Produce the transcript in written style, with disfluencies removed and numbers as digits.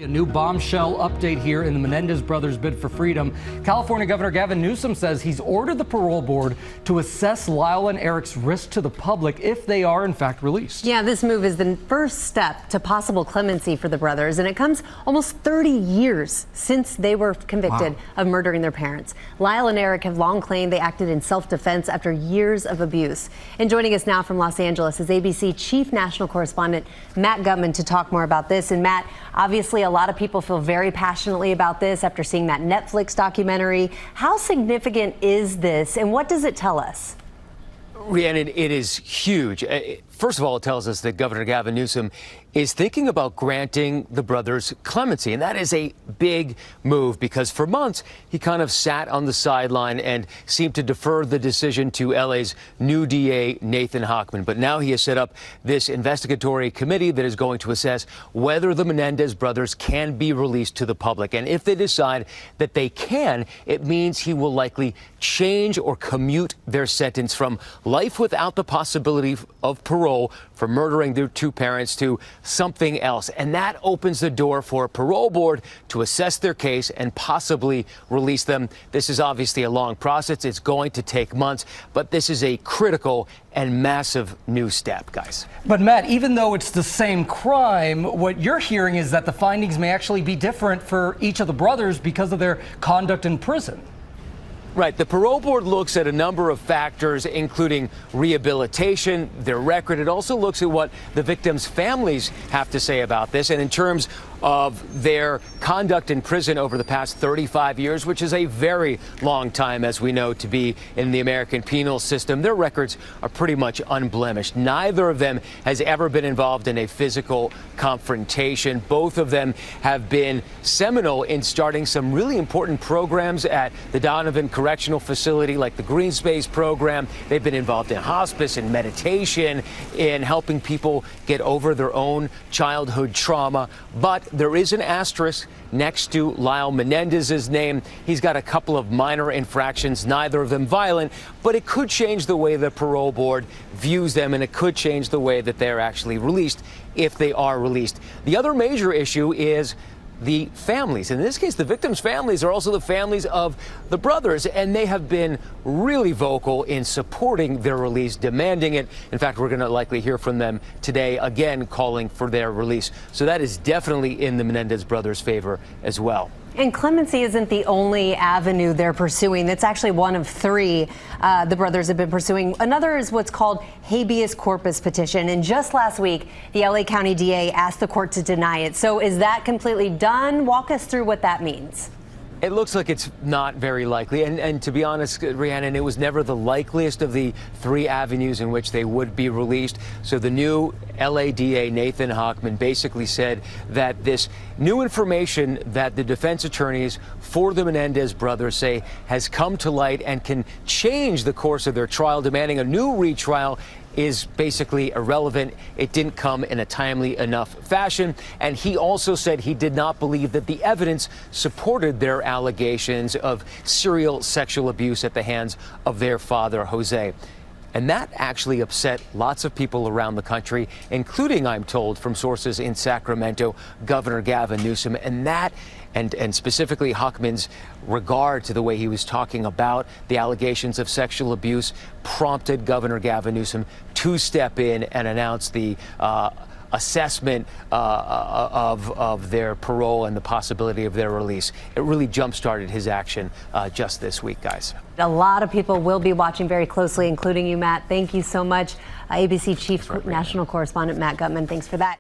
A new bombshell update here in the Menendez brothers' bid for freedom. California Governor Gavin Newsom says he's ordered the parole board to assess Lyle and Erik's risk to the public if they are in fact released. Yeah, this move is the first step to possible clemency for the brothers, and it comes almost 30 years since they were convicted of murdering their parents. Lyle and Erik have long claimed they acted in self-defense after years of abuse. And joining us now from Los Angeles is ABC Chief National Correspondent Matt Gutman to talk more about this. And Matt, obviously a lot of people feel very passionately about this after seeing that Netflix documentary. How significant is this, and what does it tell us? Rhiannon, it is huge. First of all, it tells us that Governor Gavin Newsom is thinking about granting the brothers clemency. And that is a big move because for months he kind of sat on the sideline and seemed to defer the decision to LA's new DA, Nathan Hochman. But now he has set up this investigatory committee that is going to assess whether the Menendez brothers can be released to the public. And if they decide that they can, it means he will likely change or commute their sentence from life without the possibility of parole for murdering their two parents to something else. And that opens the door for a parole board to assess their case and possibly release them. This is obviously a long process. It's going to take months, but this is a critical and massive new step, guys. But Matt, even though it's the same crime, what you're hearing is that the findings may actually be different for each of the brothers because of their conduct in prison. Right. The parole board looks at a number of factors, including rehabilitation, their record. It also looks at what the victims' families have to say about this. And in terms of their conduct in prison over the past 35 years, which is a very long time, as we know, to be in the American penal system, their records are pretty much unblemished. Neither of them has ever been involved in a physical confrontation. Both of them have been seminal in starting some really important programs at the Donovan Correctional Facility, like the Green Space program. They've been involved in hospice and meditation, in helping people get over their own childhood trauma. But there is an asterisk next to Lyle Menendez's name. He's got a couple of minor infractions, neither of them violent, but it could change the way the parole board views them, and it could change the way that they're actually released if they are released. The other major issue is the families. In this case, the victims' families are also the families of the brothers, and they have been really vocal in supporting their release, demanding it. In fact, we're going to likely hear from them today, again, calling for their release. So that is definitely in the Menendez brothers' favor as well. And clemency isn't the only avenue they're pursuing. That's actually one of three the brothers have been pursuing. Another is what's called habeas corpus petition. And just last week, the LA County DA asked the court to deny it. So is that completely done? Walk us through what that means. It looks like it's not very likely. And to be honest, Rhiannon, it was never the likeliest of the three avenues in which they would be released. So the new LA DA, Nathan Hochman, basically said that this new information that the defense attorneys for the Menendez brothers say has come to light and can change the course of their trial, demanding a new retrial, is basically irrelevant. It didn't come in a timely enough fashion. And he also said he did not believe that the evidence supported their allegations of serial sexual abuse at the hands of their father, Jose. And that actually upset lots of people around the country, including, I'm told, from sources in Sacramento, Governor Gavin Newsom. And that, and specifically Hochman's regard to the way he was talking about the allegations of sexual abuse, prompted Governor Gavin Newsom to step in and announce the assessment of their parole and the possibility of their release. It really jump-started his action just this week, guys. A lot of people will be watching very closely, including you, Matt. Thank you so much. ABC Chief National Correspondent Matt Gutman, thanks for that.